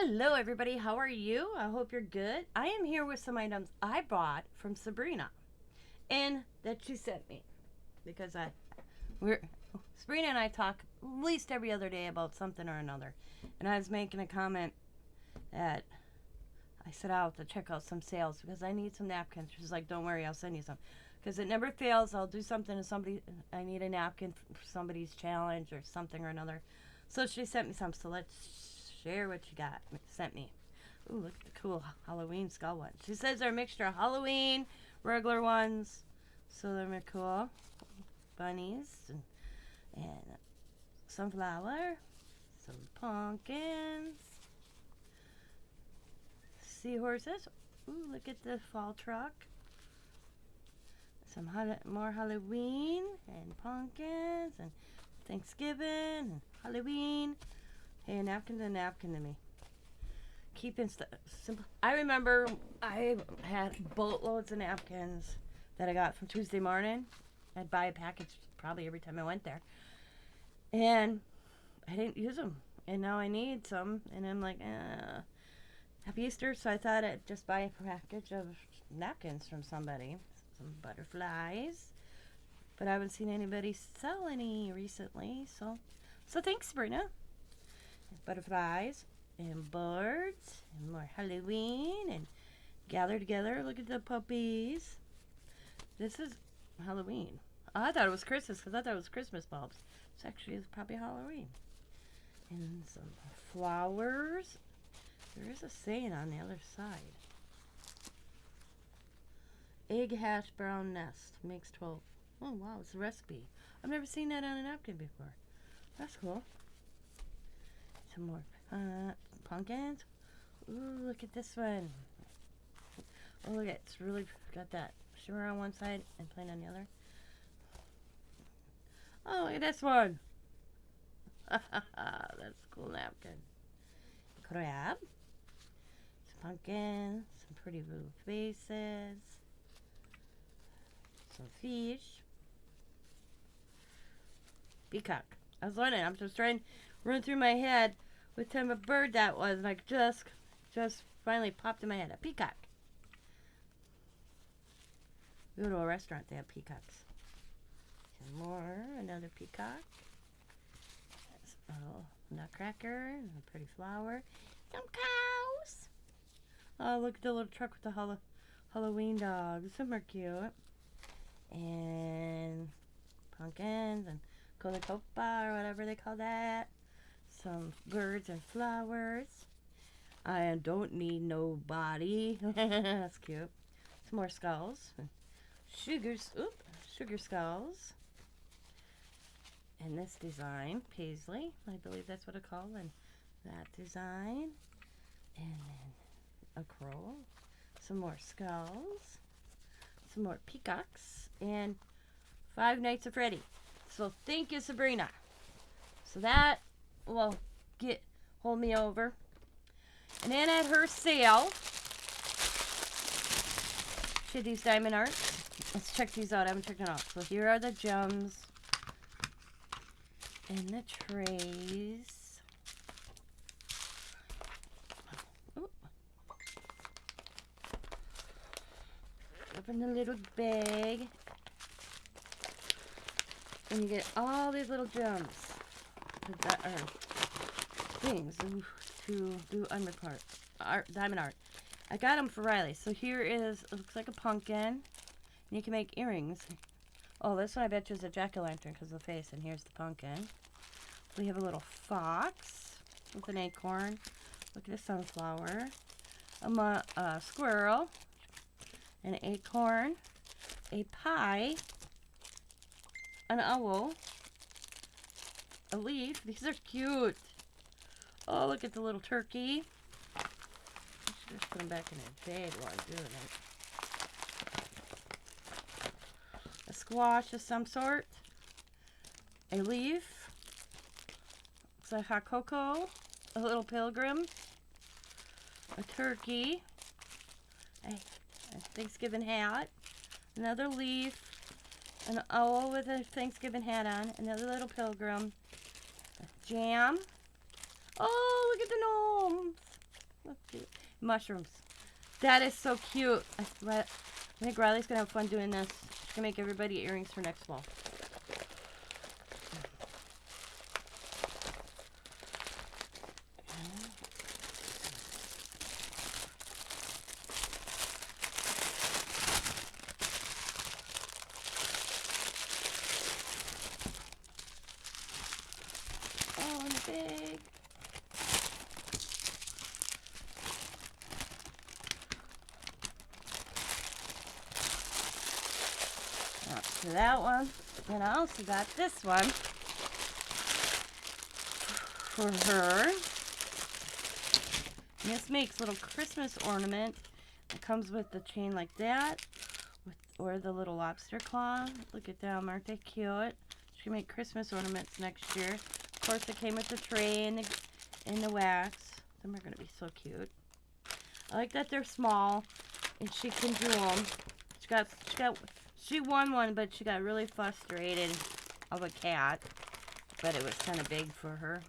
Hello, everybody. How are you? I hope you're good. I am here with some items I bought from Sabrina and that she sent me because we're Sabrina and I talk at least every other day about something or another. And I was making a comment that I set out to check out some sales because I need some napkins. She's like, "Don't worry, I'll send you some." Because it never fails. I'll do something to somebody. I need a napkin for somebody's challenge or something or another. So she sent me some. So let's share what you got. Sent me. Ooh, look at the cool Halloween skull one. She says they're a mixture of Halloween, regular ones. So they're cool. Bunnies and sunflower, some pumpkins, seahorses. Ooh, look at the fall truck. Some more Halloween and pumpkins and Thanksgiving and Halloween. Hey, a napkin's a napkin to me. Keeping stuff simple. I remember I had boatloads of napkins that I got from Tuesday morning. I'd buy a package probably every time I went there. And I didn't use them. And now I need some. And I'm like, happy Easter. So I thought I'd just buy a package of napkins from somebody. Some butterflies. But I haven't seen anybody sell any recently. So thanks, Sabrina. Butterflies and birds and more Halloween and gather together. Look at the puppies. This is Halloween. Oh, I thought it was Christmas because I thought it was Christmas bulbs. It's actually probably Halloween. And some flowers. There is a saying on the other side. Egg hash brown nest makes 12. Oh wow, it's a recipe. I've never seen that on a napkin before. That's cool. Some more pumpkins. Ooh, look at this one. Oh, look at it. It's really got that shimmer on one side and plain on the other. Oh, look at this one. That's a cool napkin. Crab. Some pumpkins. Some pretty blue faces. Some fish. Peacock. I was wondering. I'm just trying to run through my head what type of bird that was, and I just finally popped in my head. A peacock. We go to a restaurant, they have peacocks. Some more, another peacock. Oh, nutcracker, a pretty flower. Some cows. Oh, look at the little truck with the Halloween dogs. Some are cute. And pumpkins and copa or whatever they call that. Some birds and flowers. I don't need nobody. That's cute. Some more skulls. Sugar skulls. And this design, paisley, I believe that's what it's called. And that design. And then a crow. Some more skulls. Some more peacocks. And Five Nights at Freddy. So thank you, Sabrina. So that will hold me over. And then at her sale, she had these diamond arts. Let's check these out. I haven't checked them out. So here are the gems in the trays. Ooh. Open the little bag. And you get all these little gems that are things to do diamond art. I got them for Riley. So here is, it looks like a pumpkin. And you can make earrings. Oh, this one I bet you is a jack-o'-lantern because of the face. And here's the pumpkin. We have a little fox with an acorn. Look at the sunflower. A squirrel. An acorn. A pie. An owl. A leaf. These are cute. Oh, look at the little turkey. I should just put them back in their bag while I'm doing it. A squash of some sort. A leaf. Looks like hot cocoa. A little pilgrim. A turkey. A Thanksgiving hat. Another leaf. An owl with a Thanksgiving hat on. Another little pilgrim. A jam. Oh, look at the gnomes. Mushrooms. That is so cute. I think Riley's going to have fun doing this. She's going to make everybody earrings for next fall. Oh, and big. To that one. And I also got this one for her. And this makes little Christmas ornament. It comes with the chain like that, or the little lobster claw. Look at them, aren't they cute? She can make Christmas ornaments next year. Of course, it came with the tray and the wax. Them are going to be so cute. I like that they're small, and she can do them. She won one, but she got really frustrated of a cat, but it was kind of big for her.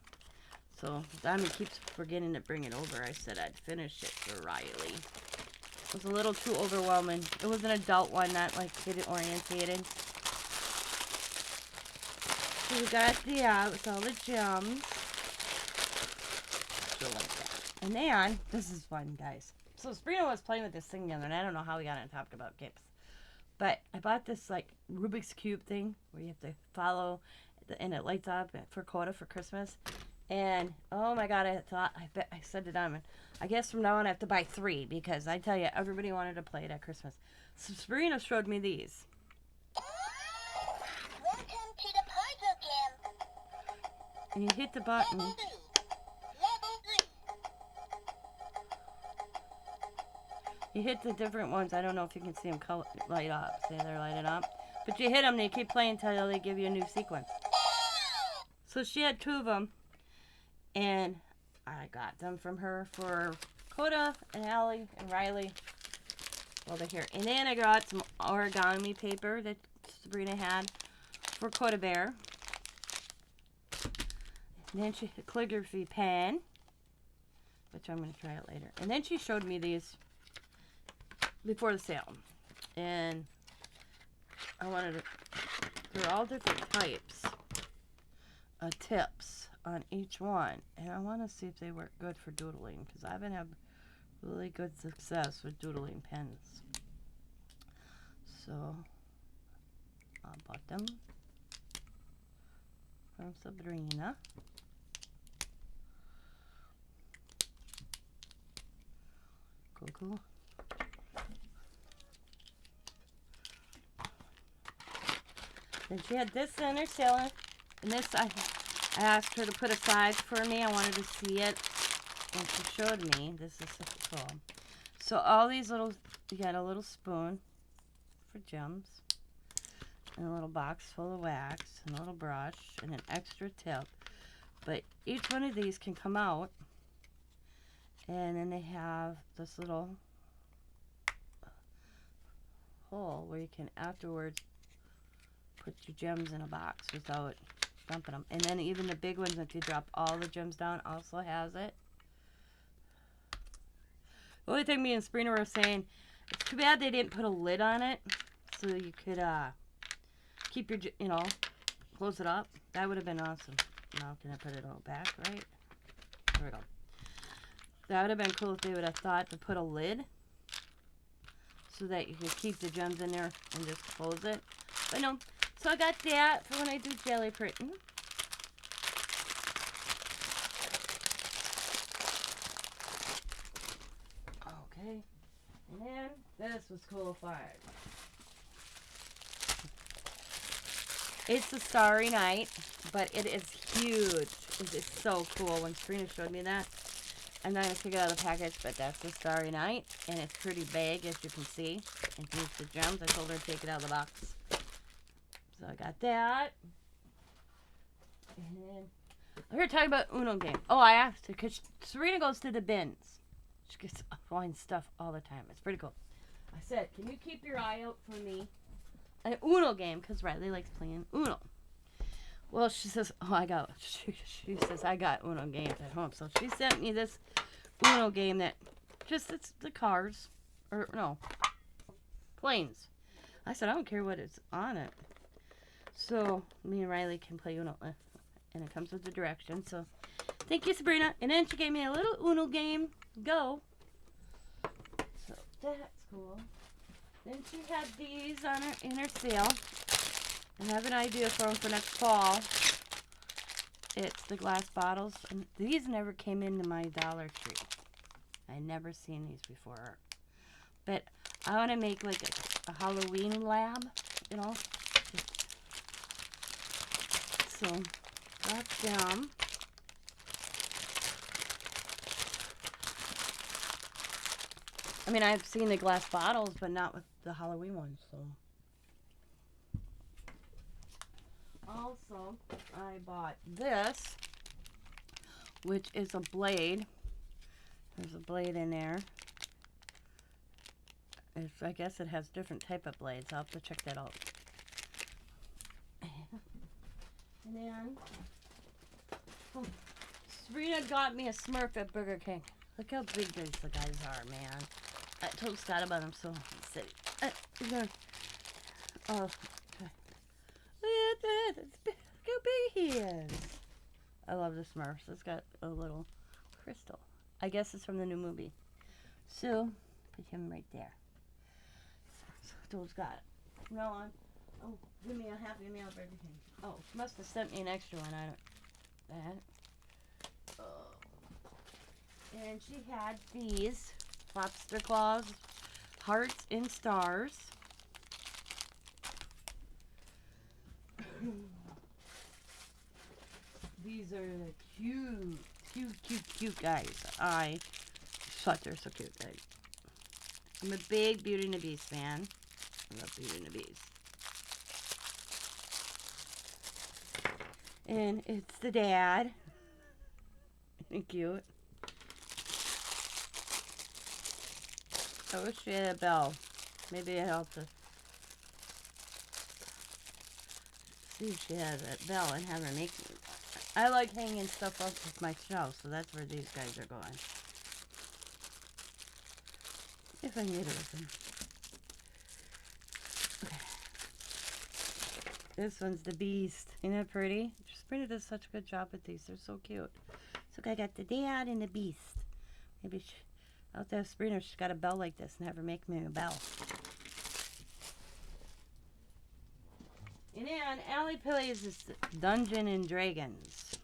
So Diamond keeps forgetting to bring it over. I said I'd finish it for Riley. It was a little too overwhelming. It was an adult one, not like kid orientated. So we got with all the gems. Like that. And then, this is fun, guys. So Sabrina was playing with this thing the other night. I don't know how we got on topic about gifts. But I bought this like Rubik's Cube thing where you have to follow and it lights up for Coda for Christmas. And oh my God, I said to Diamond, I guess from now on I have to buy 3 because I tell you, everybody wanted to play it at Christmas. So Sabrina showed me these. Welcome to the puzzle game. And you hit the button. Level 3. You hit the different ones. I don't know if you can see them light up. See, they're lighted up. But you hit them, they keep playing until they give you a new sequence. So she had 2 of them. And I got them from her for Coda and Allie and Riley. Well, they're here. And then I got some origami paper that Sabrina had for Coda Bear. And then she had a calligraphy pen, which I'm going to try it later. And then she showed me these before the sale, and I wanted to, they're all different types of tips on each one, and I want to see if they work good for doodling, because I haven't had really good success with doodling pens. So I bought them from Sabrina. Cool. Then she had this in her sale, and this I asked her to put aside for me. I wanted to see it, and she showed me. This is so cool. So all these little, you got a little spoon for gems, and a little box full of wax, and a little brush, and an extra tip. But each one of these can come out, and then they have this little hole where you can afterwards put your gems in a box without dumping them. And then even the big ones, if you drop all the gems down, also has it. The only thing me and Sabrina were saying, it's too bad they didn't put a lid on it so you could keep your, close it up. That would have been awesome. Now can I put it all back, right? There we go. That would have been cool if they would have thought to put a lid so that you could keep the gems in there and just close it. But no. So I got that for when I do jelly printing. Okay. And then this was cool fun. It's a Starry Night, but it is huge. It is so cool. When Sabrina showed me that, I'm not going to take it out of the package, but that's the Starry Night. And it's pretty big, as you can see. And here's the gems. I told her to take it out of the box. So I got that. And then we were talking about Uno game. Oh, I asked her because Serena goes to the bins. She gets fine stuff all the time. It's pretty cool. I said, can you keep your eye out for me? An Uno game, because Riley likes playing Uno. Well, she says, oh, she says, I got Uno games at home. So she sent me this Uno game that just it's the cars or no planes. I said I don't care what it's on it. So me and Riley can play Uno, and it comes with the directions. So thank you, Sabrina. And then she gave me a little Uno game. Go. So that's cool. Then she had these on her in her sale. I have an idea for them for next fall. It's the glass bottles, and these never came into my Dollar Tree. I never seen these before, but I want to make like a Halloween lab, you know. So got them. I mean, I've seen the glass bottles, but not with the Halloween ones. So also, I bought this, which is a blade. There's a blade in there. I guess it has different type of blades. I'll have to check that out. And then, Serena got me a Smurf at Burger King. Look how big these guys are, man. I told Scott about them, so he said, oh, okay. Look at that. Look how big he is. I love the Smurfs. It's got a little crystal. I guess it's from the new movie. So, put him right there. So, told Scott, from now on, oh, give me a Happy Meal at Burger King. Oh, she must have sent me an extra one. I don't, that. Oh. And she had these lobster claws, hearts and stars. These are the cute guys. I thought they're so cute. I'm a big Beauty and the Beast fan. I love Beauty and the Beast. And it's the dad. Isn't cute? I wish she had a bell. Maybe it helped us. See if she has that bell and have her make me. I like hanging stuff up with my shelf, so that's where these guys are going. If I can get it with them. Okay. This one's the Beast. Isn't that pretty? Sabrina does such a good job with these. They're so cute. So I got the dad and the Beast. Maybe I'll have Sabrina, she's got a bell like this and have her make me a bell. And then Allie plays this Dungeons and Dragons.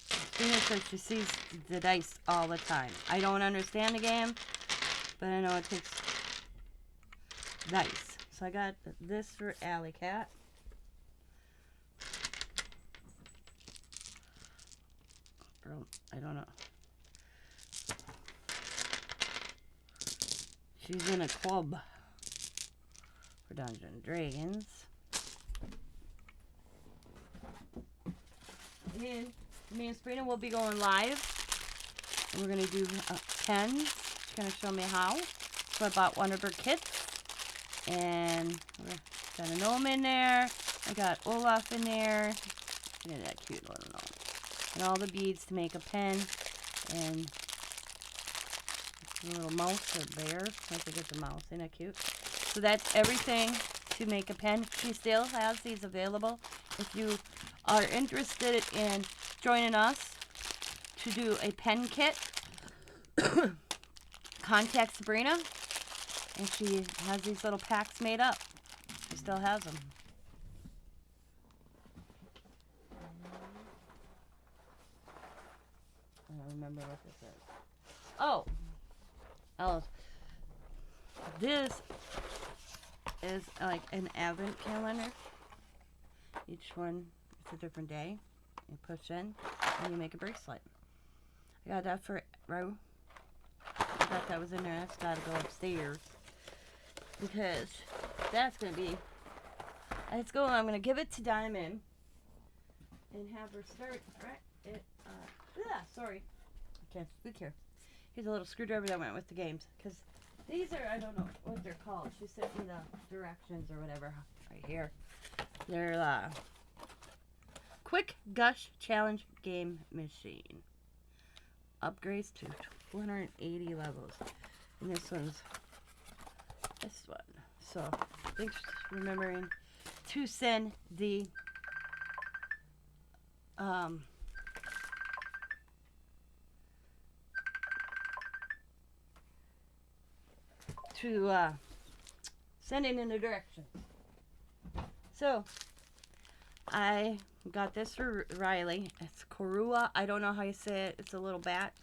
Sabrina says she sees the dice all the time. I don't understand the game, but I know it takes dice. So I got this for Alley Cat. I don't know. She's in a club for Dungeons and Dragons. And me and Sabrina will be going live. And we're going to do pens. She's going to show me how. So I bought one of her kits. And got a gnome in there. I got Olaf in there. Look at that cute little gnome. And all the beads to make a pen. And a little mouse or bear. I think it's a mouse. Isn't that cute? So that's everything to make a pen. She still has these available. If you are interested in joining us to do a pen kit, contact Sabrina. And she has these little packs made up. She still has them. I don't remember what this is. Oh, this is like an advent calendar. Each one is a different day. You push in and you make a bracelet. I got that for Ro. I thought that was in there. That's got to go upstairs because that's gonna be. Let's go. I'm gonna give it to Diamond and have her start. Right. Sorry. I can't speak here. Here's a little screwdriver that went with the games. Because these are, I don't know what they're called. She sent me the directions or whatever right here. They're Quick Gush Challenge Game Machine. upgrades to 280 levels. And this one's this one. So thanks for remembering to send the send it in the direction. So I got this for Riley. It's Korua. I don't know how you say it. It's a little bat.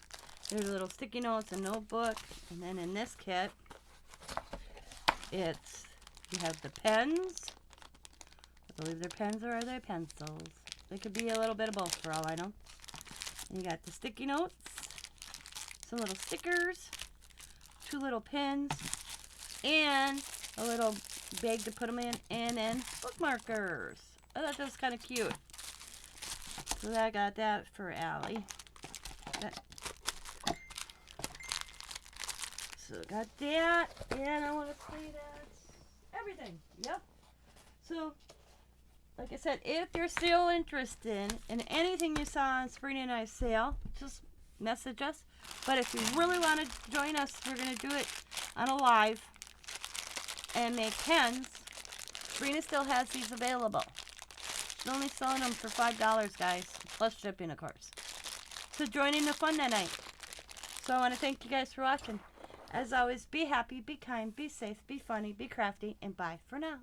There's a little sticky notes, a notebook, and then in this kit, you have the pens. I believe they're pens, or are they pencils? They could be a little bit of both for all I know. And you got the sticky notes, some little stickers, 2 little pins, and a little bag to put them in, and then bookmarkers. I thought that was kind of cute. So I got that for Allie. So got that, and I want to say that's everything. Yep. So, like I said, if you're still interested in anything you saw on Sabrina and I's sale, just message us. But if you really want to join us, we're going to do it on a live and make pens. Sabrina still has these available. She's only selling them for $5, guys, plus shipping, of course. So join in the fun tonight. So I want to thank you guys for watching. As always, be happy, be kind, be safe, be funny, be crafty, and bye for now.